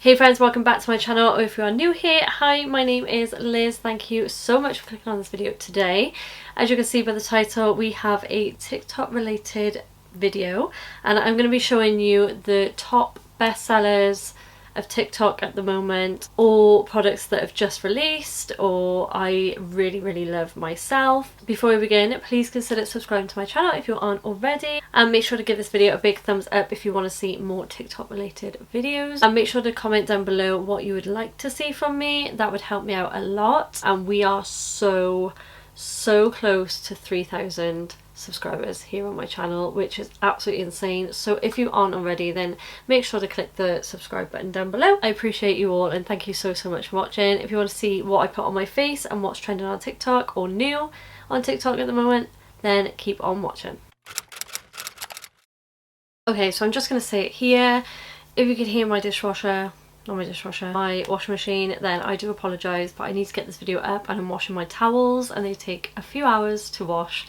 Hey friends, welcome back to my channel, or if you are new here, hi, my name is Liz. Thank you so much for clicking on this video today. As you can see by the title, we have a TikTok related video and I'm going to be showing you the top bestsellers of TikTok at the moment, or products that have just released or I really love myself. Before we begin, please consider subscribing to my channel if you aren't already, and make sure to give this video a big thumbs up if you want to see more TikTok related videos, and make sure to comment down below what you would like to see from me. That would help me out a lot, and we are so close to 3,000 subscribers here on my channel, which is absolutely insane. So if you aren't already, then make sure to click the subscribe button down below. I appreciate you all and thank you so much for watching. If you want to see what I put on my face and what's trending on TikTok or new on TikTok at the moment, then keep on watching. Okay, so I'm just going to say it here. If you can hear my dishwasher, not my dishwasher, my washing machine, then I do apologise, but I need to get this video up and I'm washing my towels and they take a few hours to wash.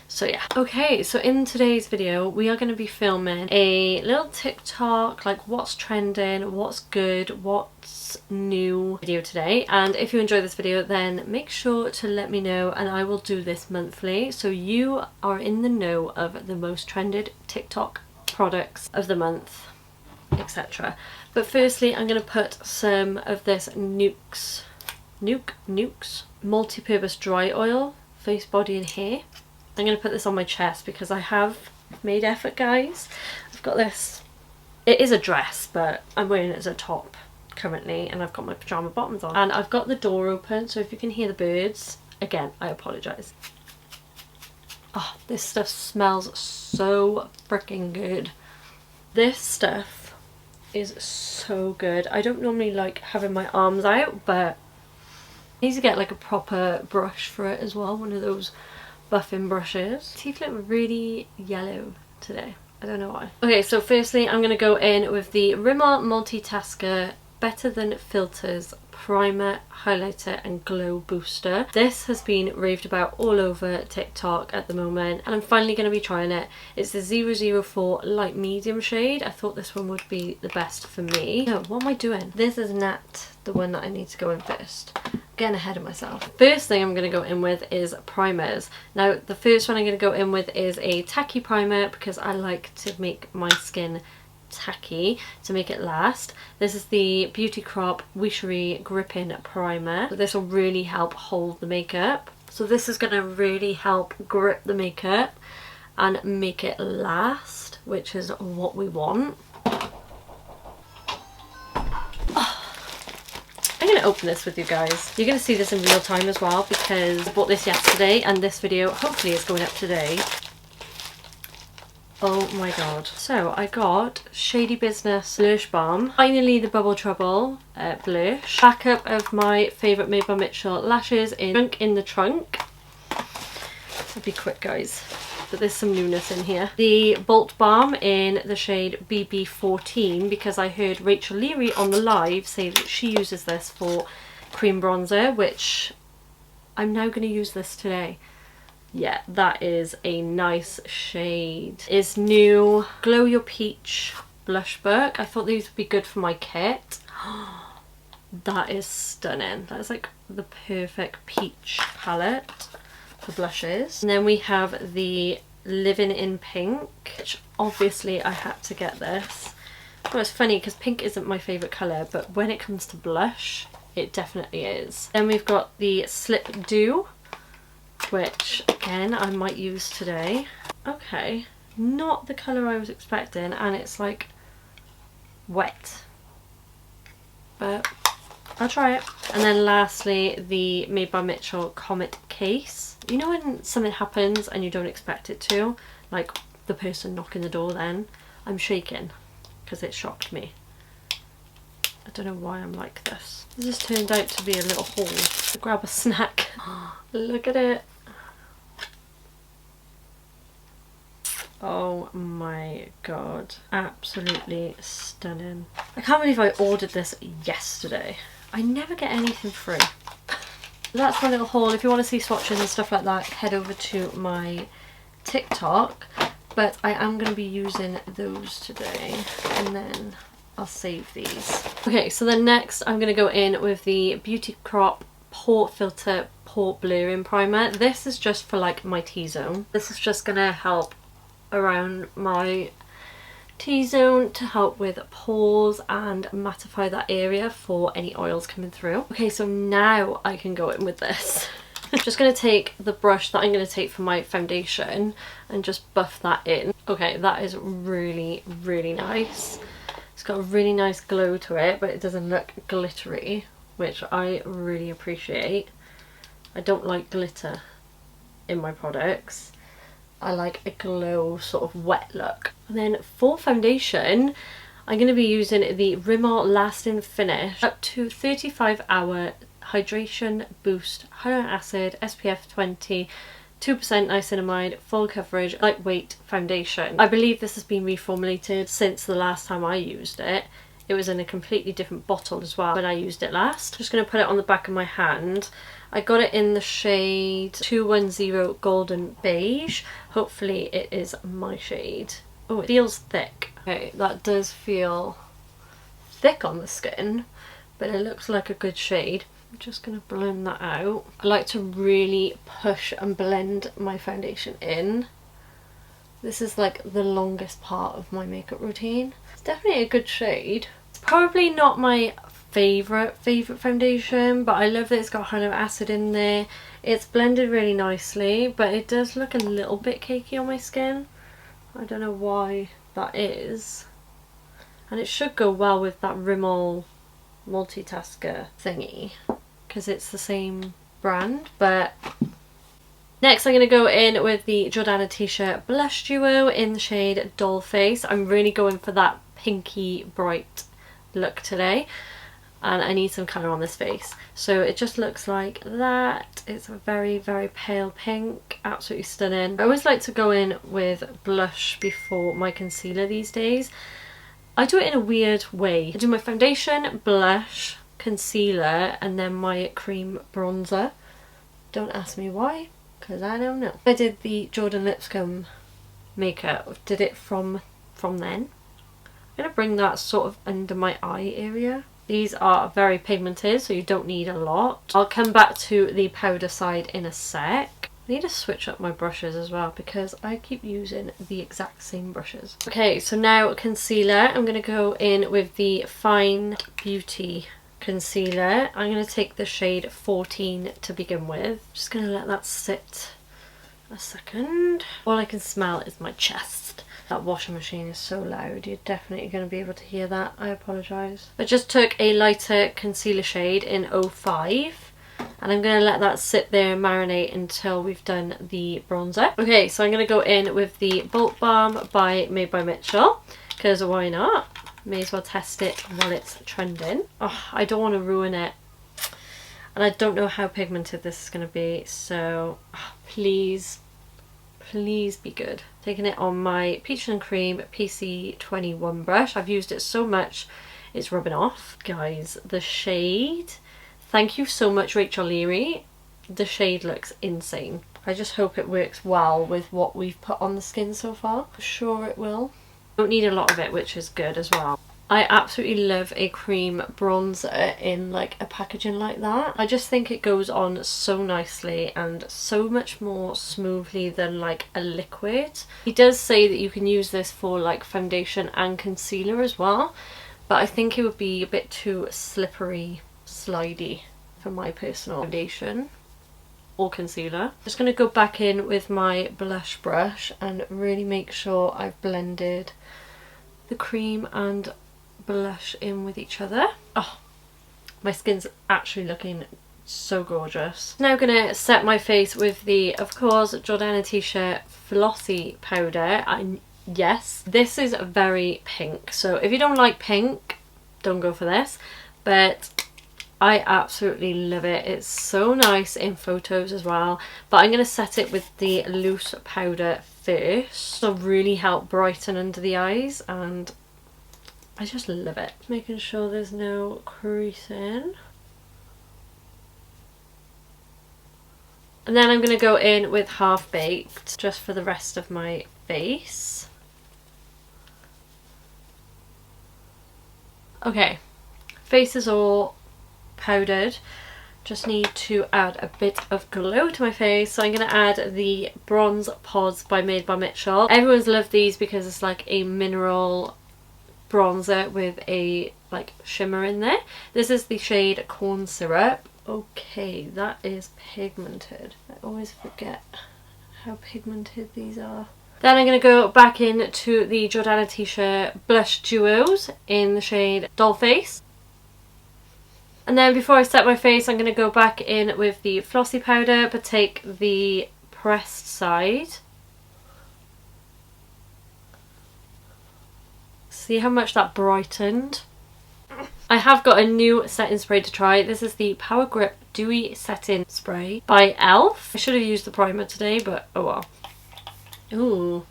So yeah. Okay, so in today's video we are going to be filming a little TikTok, like what's trending, what's good, what's new video today. And if you enjoy this video, then make sure to let me know, and I will do this monthly so you are in the know of the most trended TikTok products of the month, etc. But firstly, I'm going to put some of this Nuxe multi-purpose dry oil, face, body and hair. I'm going to put this on my chest because I have made effort, guys. I've got this, it is a dress but I'm wearing it as a top currently, and I've got my pyjama bottoms on and I've got the door open, so if you can hear the birds, again, I apologise. Oh, this stuff smells so freaking good. This stuff is so good. I don't normally like having my arms out, but I need to get like a proper brush for it as well, one of those buffing brushes. Teeth look really yellow today, I don't know why. Okay, so firstly I'm going to go in with the Rimmel Multitasker Better Than Filters Primer, Highlighter and Glow Booster. This has been raved about all over TikTok at the moment and I'm finally going to be trying it. It's the 004 light medium shade. I thought this one would be the best for me. No, what am I doing? This is not the one that I need to go in first. Getting ahead of myself. First thing I'm going to go in with is primers. Now the first one I'm going to go in with is a tacky primer because I like to make my skin tacky to make it last. This is the Beauty Crop Wishery Gripping Primer. This will really help hold the makeup. So this is going to really help grip the makeup and make it last, which is what we want. I'm going to open this with you guys. You're going to see this in real time as well because I bought this yesterday and this video hopefully is going up today. Oh my god. So I got Shady Business Blush Balm. Finally the Bubble Trouble blush. Backup of my favourite Made by Mitchell lashes in Drunk in the Trunk. I'll be quick, guys, but there's some newness in here. The Bolt Balm in the shade BB14 because I heard Rachel Leary on the live say that she uses this for cream bronzer, which I'm now going to use this today. Yeah, that is a nice shade. Is new Glow Your Peach blush book. I thought these would be good for my kit. That is stunning. That is like the perfect peach palette for blushes. And then we have the Living in Pink, which obviously I had to get this. Well, it's funny because pink isn't my favourite colour, but when it comes to blush, it definitely is. Then we've got the Slip Dew, which again I might use today. Okay, not the colour I was expecting, and it's like wet, but I'll try it. And then lastly the Made by Mitchell Comet Case. You know when something happens and you don't expect it to, like the person knocking the door, then I'm shaking because it shocked me. I don't know why I'm like this. This has turned out to be a little haul to grab a snack. Look at it. Oh my god, absolutely stunning. I can't believe I ordered this yesterday. I never get anything free. That's my little haul. If you want to see swatches and stuff like that, head over to my TikTok, but I am going to be using those today. And then I'll save these. Okay, so then next I'm going to go in with the Beauty Crop Pore Filter Pore Blurring Primer. This is just for like my T-zone. This is just going to help around my T-zone to help with pores and mattify that area for any oils coming through. Okay, so now I can go in with this. I'm just going to take the brush that I'm going to take for my foundation and just buff that in. Okay, that is really, really nice. It's got a really nice glow to it, but it doesn't look glittery, which I really appreciate. I don't like glitter in my products. I like a glow sort of wet look. And then for foundation, I'm going to be using the Rimmel Lasting Finish up to 35-hour hydration boost, hyaluronic acid, SPF 20, 2% niacinamide, full coverage, lightweight foundation. I believe this has been reformulated since the last time I used it. It was in a completely different bottle as well when I used it last. Just going to put it on the back of my hand. I got it in the shade 210 Golden Beige. Hopefully it is my shade. Oh, it feels thick. Okay, that does feel thick on the skin, but it looks like a good shade. I'm just going to blend that out. I like to really push and blend my foundation in. This is like the longest part of my makeup routine. It's definitely a good shade. It's probably not my favourite foundation, but I love that it's got hyaluronic acid in there. It's blended really nicely, but it does look a little bit cakey on my skin. I don't know why that is. And it should go well with that Rimmel multitasker thingy because it's the same brand. But next I'm going to go in with the Jordana T-shirt blush duo in the shade Dollface. I'm really going for that pinky bright look today, and I need some colour on this face. So it just looks like that. It's a very, very pale pink, absolutely stunning. I always like to go in with blush before my concealer these days. I do it in a weird way. I do my foundation, blush, concealer, and then my cream bronzer. Don't ask me why, because I don't know. I did the Jordan Lipscomb makeup, did it from then. I'm going to bring that sort of under my eye area. These are very pigmented, so you don't need a lot. I'll come back to the powder side in a sec. I need to switch up my brushes as well because I keep using the exact same brushes. Okay, so now concealer. I'm going to go in with the Fine Beauty concealer. I'm going to take the shade 14 to begin with. Just going to let that sit a second. All I can smell is my chest. That washing machine is so loud, you're definitely going to be able to hear that. I apologise. I just took a lighter concealer shade in 05 and I'm going to let that sit there and marinate until we've done the bronzer. Okay, so I'm going to go in with the Bulk Balm by Made by Mitchell, because why not? May as well test it while it's trending. Oh, I don't want to ruin it. And I don't know how pigmented this is going to be, so please be good. Taking it on my Peach and Cream PC21 brush. I've used it so much it's rubbing off. Guys, the shade, thank you so much Rachel Leary. The shade looks insane. I just hope it works well with what we've put on the skin so far. I'm sure it will. Don't need a lot of it, which is good as well. I absolutely love a cream bronzer in like a packaging like that. I just think it goes on so nicely and so much more smoothly than like a liquid. He does say that you can use this for like foundation and concealer as well, but I think it would be a bit too slippery, slidey for my personal foundation or concealer. Just going to go back in with my blush brush and really make sure I've blended the cream and blush in with each other. Oh, my skin's actually looking so gorgeous. Now going to set my face with the, of course, Jordana T-shirt Flossy powder. And yes, this is very pink, so if you don't like pink, don't go for this, but I absolutely love it. It's so nice in photos as well, but I'm going to set it with the loose powder first. It'll really help brighten under the eyes and I just love it. Making sure there's no creasing. And then I'm going to go in with Half Baked just for the rest of my my face. I'm Okay, face is all powdered. Just need to add a bit of glow to my face, so I'm going to add the Bronze Pods by Made by Mitchell. Everyone's loved these because it's like a mineral bronzer with a like shimmer in there. This is the shade Corn Syrup. Okay, that is pigmented. I always forget how pigmented these are. Then I'm going to go back into the Jordana T-shirt Blush Duos in the shade Dollface. And then before I set my face, I'm going to go back in with the Flossy powder, but take the pressed side. See how much that brightened? I have got a new setting spray to try. This is the Power Grip Dewy Setting Spray by ELF. I should have used the primer today, but oh well. Ooh.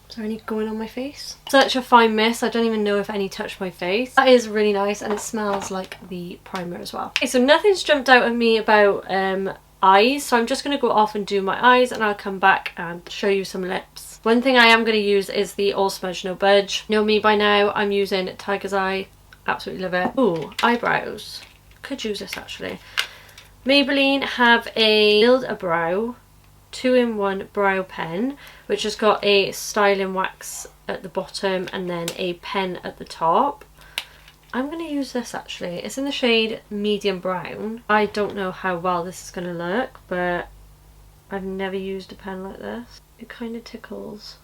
Is there any going on my face? Such a fine mist. I don't even know if any touched my face. That is really nice, and it smells like the primer as well. Okay, so nothing's jumped out at me about eyes, so I'm just going to go off and do my eyes, and I'll come back and show you some lips. One thing I am going to use is the All Smudge No Budge. You know me by now, I'm using Tiger's Eye. Absolutely love it. Ooh, eyebrows. Could use this actually. Maybelline have a Build a Brow 2-in-1 brow pen, which has got a styling wax at the bottom and then a pen at the top. I'm going to use this actually. It's in the shade Medium Brown. I don't know how well this is going to look, but I've never used a pen like this. It kind of tickles.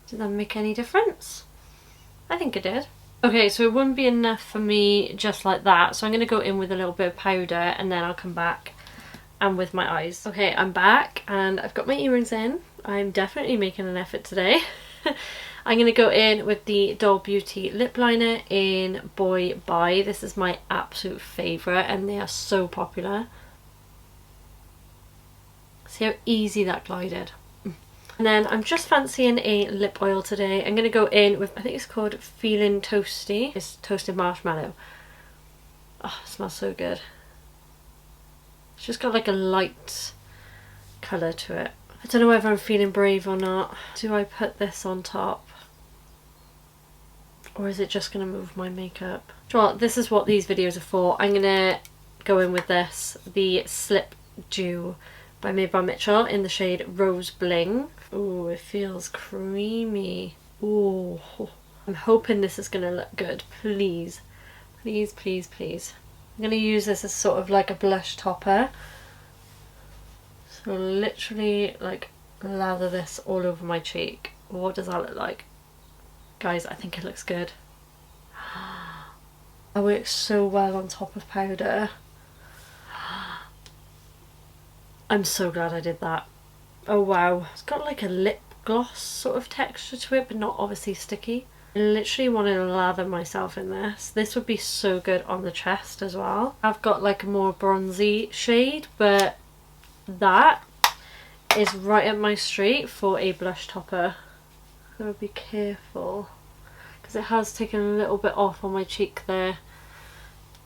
Did that make any difference? I think it did. Okay, so it wouldn't be enough for me just like that, so I'm going to go in with a little bit of powder and then I'll come back and with my eyes. Okay, I'm back and I've got my earrings in. I'm definitely making an effort today. I'm going to go in with the Doll Beauty lip liner in Boy Bye. This is my absolute favourite and they are so popular. See how easy that glided. And then I'm just fancying a lip oil today. I'm going to go in with, I think it's called Feeling Toasty. It's toasted marshmallow. Oh, it smells so good. It's just got like a light colour to it. I don't know whether I'm feeling brave or not. Do I put this on top? Or is it just going to move my makeup? Well, this is what these videos are for. I'm going to go in with this, the Slip Dew by Made by Mitchell in the shade Rose Bling. Ooh, it feels creamy. Ooh, I'm hoping this is going to look good. Please, please, please, please. I'm going to use this as sort of like a blush topper. So literally like lather this all over my cheek. What does that look like? Guys, I think it looks good. It works so well on top of powder. I'm so glad I did that. Oh wow, it's got like a lip gloss sort of texture to it, but not obviously sticky. I literally want to lather myself in this. This would be so good on the chest as well. I've got like a more bronzy shade, but that is right up my street for a blush topper. So be careful because it has taken a little bit off on my cheek there.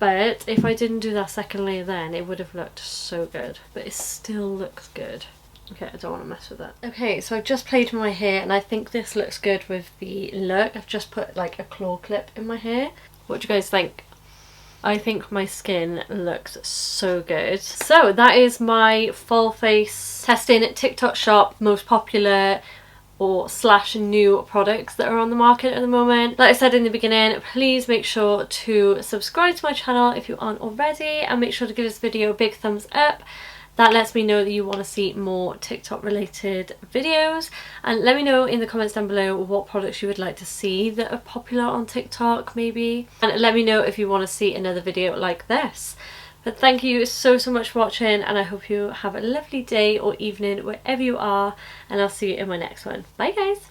But if I didn't do that second layer then, it would have looked so good. But it still looks good. Okay, I don't want to mess with that. Okay, so I've just played with my hair and I think this looks good with the look. I've just put like a claw clip in my hair. What do you guys think? I think my skin looks so good. So that is my full face testing TikTok shop most popular or / new products that are on the market at the moment. Like I said in the beginning, please make sure to subscribe to my channel if you aren't already, and make sure to give this video a big thumbs up. That lets me know that you want to see more TikTok related videos, and let me know in the comments down below what products you would like to see that are popular on TikTok maybe, and let me know if you want to see another video like this. But thank you so much for watching, and I hope you have a lovely day or evening wherever you are, and I'll see you in my next one. Bye guys!